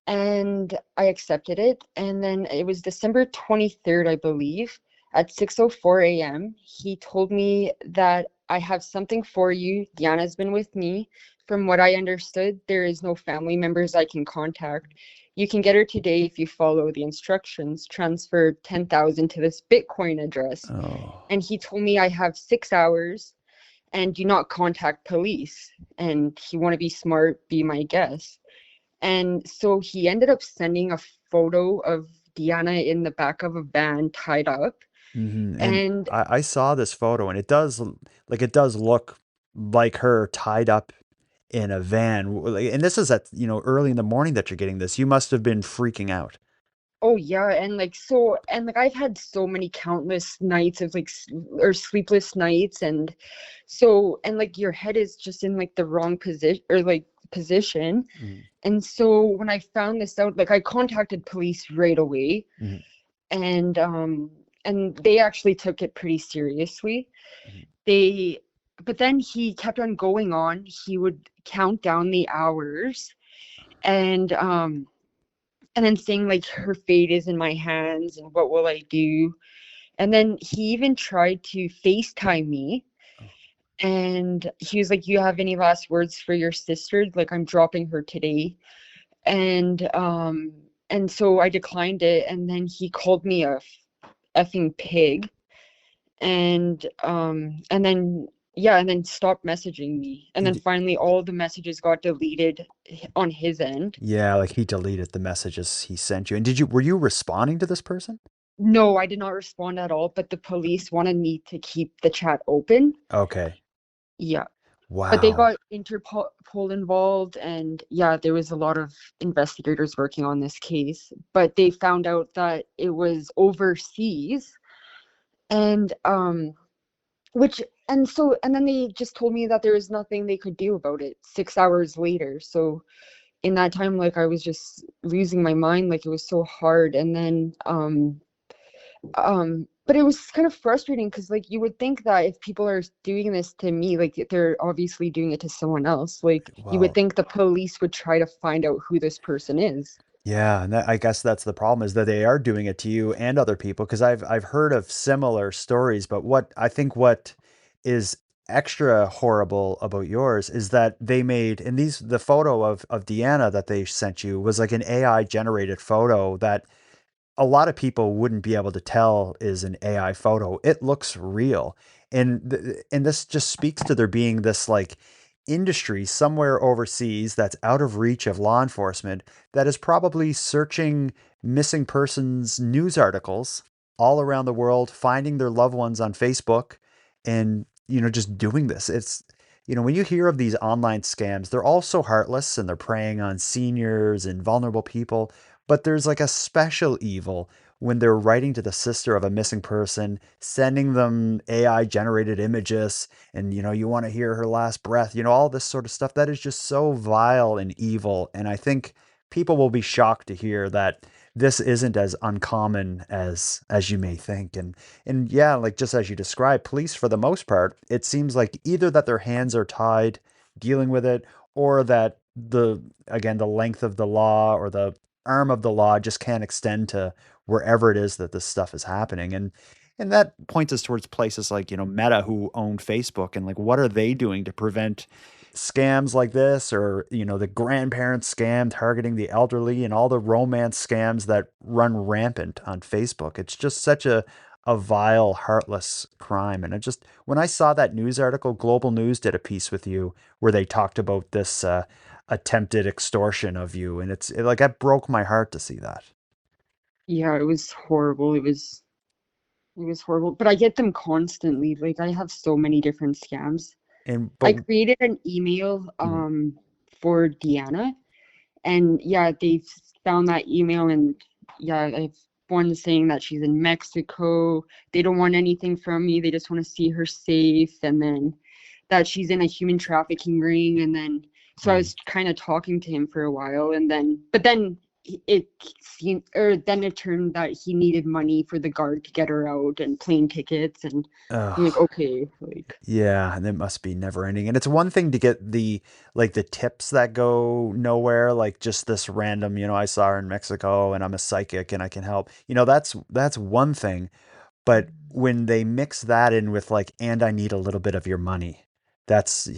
and I accepted it. And then it was December 23rd, I believe, at 6:04 a.m. He told me that I have something for you. Deanna's been with me. From what I understood, there is no family members I can contact. You can get her today if you follow the instructions. Transfer 10,000 to this Bitcoin address. Oh. And he told me I have 6 hours and do not contact police. And he want to be smart, be my guest. And so he ended up sending a photo of Deanna in the back of a van tied up. Mm-hmm. And I saw this photo, and it does look like her tied up in a van. And this is at, early in the morning that you're getting this. You must have been freaking out. oh yeah, and I've had so many countless nights of or sleepless nights, and your head is just in like the wrong position. Mhm. And so when I found this out, I contacted police right away. Mhm. And they actually took it pretty seriously. Mhm. But then he kept on going on. He would count down the hours, and then saying like, her fate is in my hands and what will I do. And then he even tried to FaceTime me, and he was like, you have any last words for your sister? Like, I'm dropping her today. And so I declined it, and then he called me a effing pig, and then stopped messaging me, and then finally all the messages got deleted on his end. Yeah, like he deleted the messages he sent you. And were you responding to this person? No, I did not respond at all, but the police wanted me to keep the chat open. Okay. Yeah. But they Wow. got Interpol involved, and yeah, there was a lot of investigators working on this case, but they found out that it was overseas, and then they just told me that there was nothing they could do about it 6 hours later. So in that time, I was just losing my mind, it was so hard. And then but it was kind of frustrating because you would think that if people are doing this to me, they're obviously doing it to someone else. You would Wow. think the police would try to find out who this person is. Yeah, and I guess that's the problem, is that they are doing it to you and other people. Because I've heard of similar stories, but what is extra horrible about yours is that they made, and the photo of Deanna that they sent you was like an AI generated photo that a lot of people wouldn't be able to tell is an AI photo. It looks real. And this just speaks to there being this like industry somewhere overseas that's out of reach of law enforcement that is probably searching missing persons news articles all around the world, finding their loved ones on Facebook, and just doing this. It's when you hear of these online scams, they're all so heartless and they're preying on seniors and vulnerable people. But there's like a special evil when they're writing to the sister of a missing person, sending them AI generated images, and you want to hear her last breath, all this sort of stuff that is just so vile and evil. And I think people will be shocked to hear that this isn't as uncommon as you may think. And yeah, like just as you described, police for the most part, it seems like either that their hands are tied dealing with it, or that the length of the law or the arm of the law just can't extend to wherever it is that this stuff is happening. And that points us towards places like, Meta, who own Facebook, and like, what are they doing to prevent scams like this, or, the grandparent scam targeting the elderly, and all the romance scams that run rampant on Facebook. It's just such a vile, heartless crime. And when I saw that news article, Global News did a piece with you where they talked about this, attempted extortion of you, and it broke my heart to see that. Yeah, it was horrible. It was horrible, but I get them constantly. I have so many different scams. And I but created an email Mhm. for Deanna, and yeah, they found that email, and yeah, ones saying that she's in Mexico. They don't want anything from me. They just want to see her safe. And then that she's in a human trafficking ring. And then, so I was kind of talking to him for a while. And then, but then it seemed, or then it turned that he needed money for the guard to get her out and plane tickets. And I'm like, Ugh. okay, like, Yeah, and it must be never ending. And it's one thing to get the like the tips that go nowhere, like just this random, I saw her in Mexico and I'm a psychic and I can help. That's one thing. But when they mix that in with like, and I need a little bit of your money, that's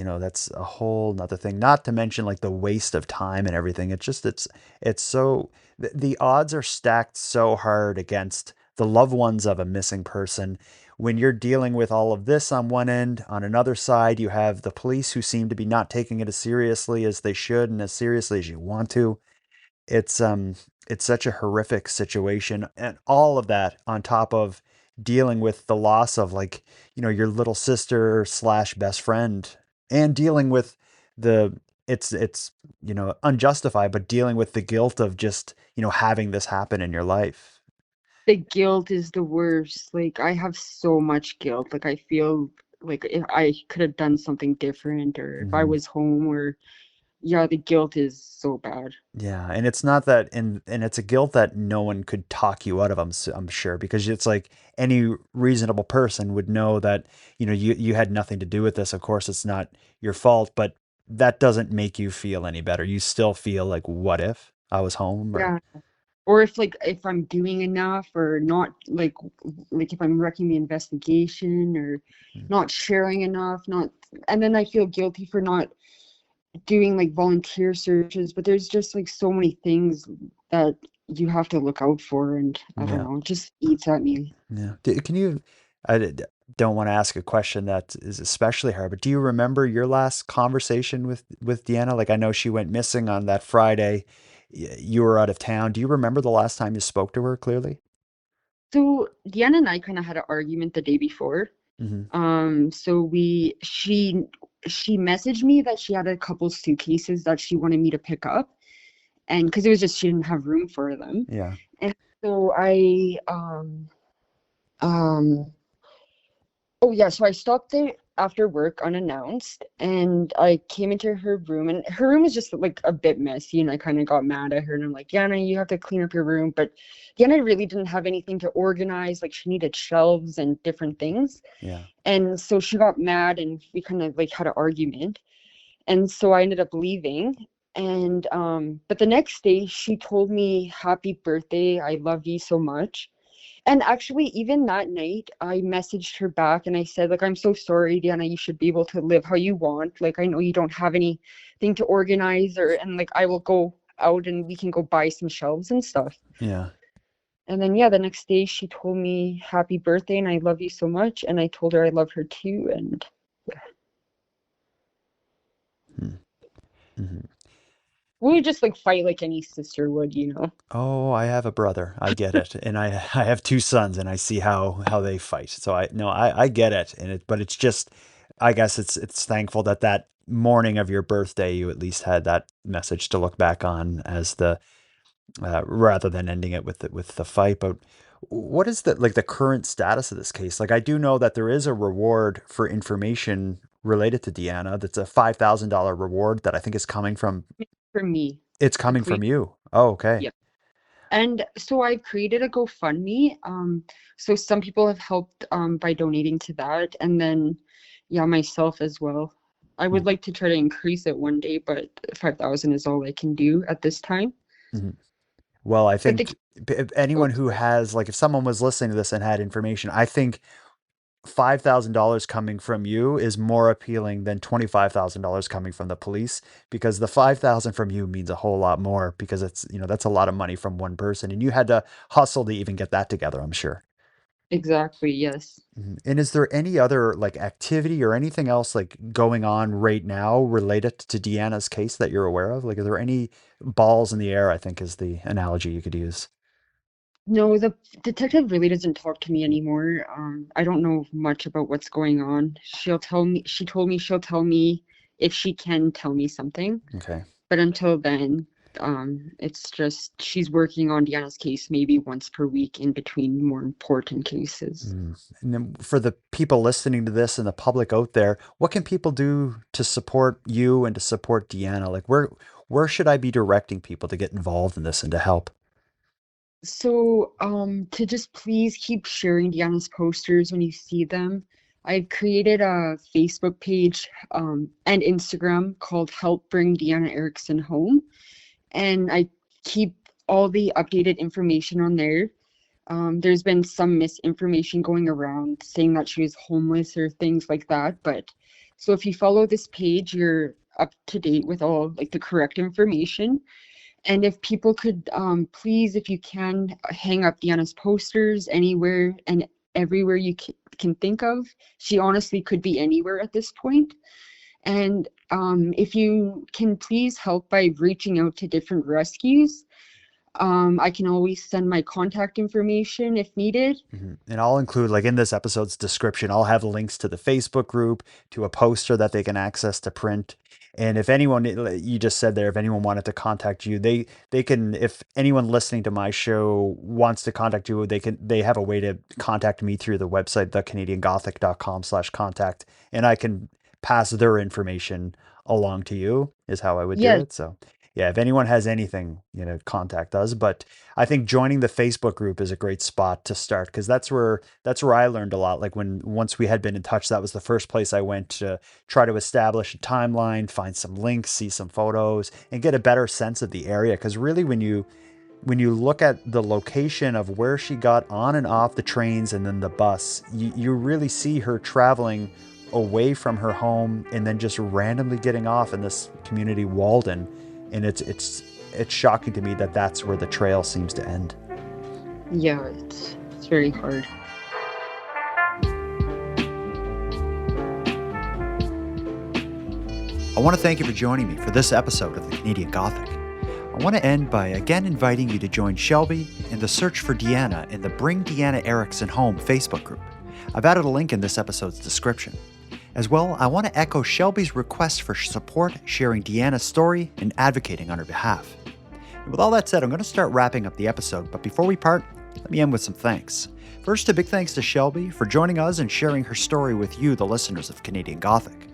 a whole nother thing. Not to mention like the waste of time and everything. It's so, the odds are stacked so hard against the loved ones of a missing person. When you're dealing with all of this on one end, on another side, you have the police who seem to be not taking it as seriously as they should and as seriously as you want to. It's such a horrific situation, and all of that on top of dealing with the loss of like, your little sister slash best friend, and dealing with the it's unjustified, but dealing with the guilt of just, having this happen in your life. the guilt is the worst. Like, I have so much guilt. Like, I feel like if I could have done something different, or if I Hmm. was home, or yeah, the guilt is so bad. Yeah, and it's not that, and it's a guilt that no one could talk you out of. I'm sure, because it's like any reasonable person would know that you had nothing to do with this. Of course, it's not your fault, but that doesn't make you feel any better. You still feel like, what if I was home? Or Yeah. Or if like if I'm doing enough or not, like if I'm wrecking the investigation or not sharing enough, not, and then I feel guilty for not doing like volunteer searches, but there's just like so many things that you have to look out for, and I don't yeah, know, it just eats at me. yeah. Can you? Don't want to ask a question that is especially hard, but do you remember your last conversation with Deanna? Like, I know she went missing on that Friday. You were out of town. Do you remember the last time you spoke to her clearly? So Deanna and I kind of had an argument the day before. Hmm. So she messaged me that she had a couple suitcases that she wanted me to pick up, and because it was just she didn't have room for them. Yeah. And so um oh yeah, so I stopped there after work unannounced, and I came into her room, and her room was just like a bit messy, and I kind of got mad at her, and I'm like, Yana, you have to clean up your room. But Yana really didn't have anything to organize, like she needed shelves and different things. Yeah. And so she got mad, and we kind of like had an argument. And so I ended up leaving. And but the next day she told me, happy birthday, I love you so much. And actually, even that night, I messaged her back and I said, like, I'm so sorry, Deanna, you should be able to live how you want. Like, I know you don't have anything to organize, or, and like, I will go out and we can go buy some shelves and stuff. Yeah. And then, yeah, the next day she told me, happy birthday and I love you so much. And I told her I love her too. And Hmm. we just like fight like any sister would, you know? Oh, I have a brother. I get it. And I have two sons and I see how they fight. So I get it. But it's just, I guess it's thankful that that morning of your birthday, you at least had that message to look back on as the, rather than ending it with the fight. But what is the current status of this case? Like, I do know that there is a reward for information related to Deanna. That's a $5,000 reward that I think is coming from, For me, it's the coming queen. from you. Oh, okay. Yeah. And so I've created a GoFundMe. So some people have helped by donating to that, and then yeah, myself as well. I would like to try to increase it one day, but 5,000 is all I can do at this time. Mhm. Well, I But the think if anyone who has, like, if someone was listening to this and had information, I think $5,000 coming from you is more appealing than $25,000 coming from the police, because the 5,000 from you means a whole lot more, because that's a lot of money from one person, and you had to hustle to even get that together, I'm sure. exactly, yes. Mhm. And is there any other like activity or anything else like going on right now related to Deanna's case that you're aware of? Like, are there any balls in the air, I think is the analogy you could use. No, the detective really doesn't talk to me anymore. I don't know much about what's going on. She told me she'll tell me if she can tell me something. Okay. But until then, It's just she's working on Deanna's case maybe once per week in between more important cases. And then for the people listening to this and the public out there, what can people do to support you and to support Deanna? Like where should I be directing people to get involved in this and to help? So, to just please keep sharing Deanna's posters when you see them. I've created a Facebook page and Instagram called Help Bring Deeanna Erickson Home, and I keep all the updated information on there. There's been some misinformation going around saying that she was homeless or things like that, but so if you follow this page, you're up to date with all like the correct information. And if people could, please, if you can, hang up Deanna's posters anywhere and everywhere you can think of. She honestly could be anywhere at this point. And if you can please help by reaching out to different rescues. I can always send my contact information if needed. And I'll include, like in this episode's description, I'll have links to the Facebook group, to a poster that they can access to print. And if anyone, you just said there, if anyone wanted to contact you, they can, if anyone listening to my show wants to contact you, they have a way to contact me through the website, thecanadiangothic.com/contact. And I can pass their information along to you is how I would do it. So yeah, if anyone has anything, contact us. But I think joining the Facebook group is a great spot to start, because that's where I learned a lot. Like once we had been in touch, that was the first place I went to try to establish a timeline, find some links, see some photos, and get a better sense of the area. Because really, when you look at the location of where she got on and off the trains and then the bus, you really see her traveling away from her home and then just randomly getting off in this community, Walden. And it's shocking to me that that's where the trail seems to end. Yeah, it's very hard. I want to thank you for joining me for this episode of The Canadian Gothic. I want to end by again inviting you to join Shelby in the search for Deanna in the Bring Deeanna Erickson Home Facebook group. I've added a link in this episode's description. As well, I want to echo Shelby's request for support, sharing Deanna's story and advocating on her behalf. And with all that said, I'm going to start wrapping up the episode, but before we part, let me end with some thanks. First, a big thanks to Shelby for joining us and sharing her story with you, the listeners of Canadian Gothic.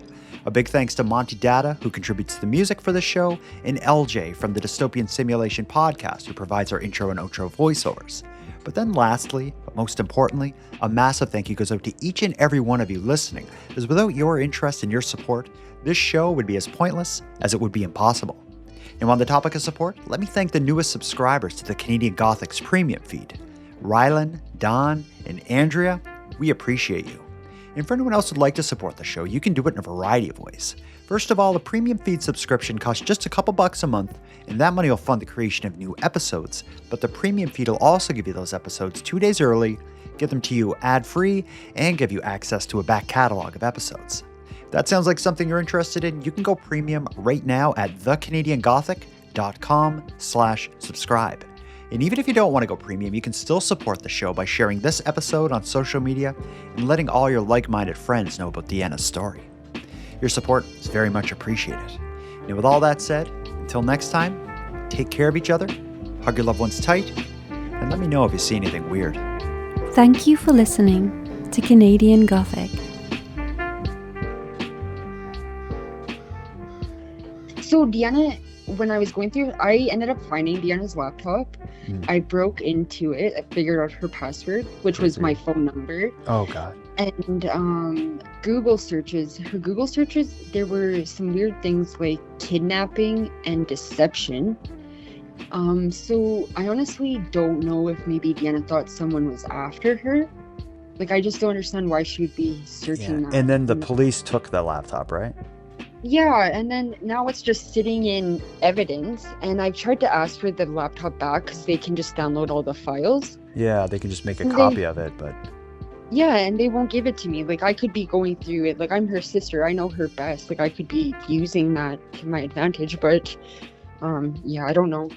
A big thanks to Monty, Datta, who contributes the music for the show, and LJ from the Dystopian Simulation podcast, who provides our intro and outro voiceovers. But then lastly, but most importantly, a massive thank you goes out to each and every one of you listening, because without your interest and your support, this show would be as pointless as it would be impossible. And on the topic of support, let me thank the newest subscribers to the Canadian Gothic's premium feed. Rylan, Don, and Andrea, we appreciate you. And for anyone else who'd like to support the show, you can do it in a variety of ways. First of all, a premium feed subscription costs just a couple bucks a month, and that money will fund the creation of new episodes. But the premium feed will also give you those episodes 2 days early, get them to you ad-free, and give you access to a back catalog of episodes. If that sounds like something you're interested in, you can go premium right now at thecanadiangothic.com/subscribe. And even if you don't want to go premium, you can still support the show by sharing this episode on social media and letting all your like-minded friends know about Deanna's story. Your support is very much appreciated. And with all that said, until next time, take care of each other, hug your loved ones tight, and let me know if you see anything weird. Thank you for listening to Canadian Gothic. So Deanna, when I was going through, I ended up finding Deanna's laptop. I broke into it. I figured out her password, which was my phone number. Oh, God. And her Google searches, there were some weird things like kidnapping and deception. So I honestly don't know if maybe Deanna thought someone was after her. Like, I just don't understand why she would be searching that. And then the police took the laptop, right? Yeah, and then now it's just sitting in evidence, and I've tried to ask for the laptop back because they can just download all the files. Yeah, they can just make a copy of it, but... Yeah, and they won't give it to me. Like, I could be going through it. Like, I'm her sister. I know her best. Like, I could be using that to my advantage, but, yeah, I don't know.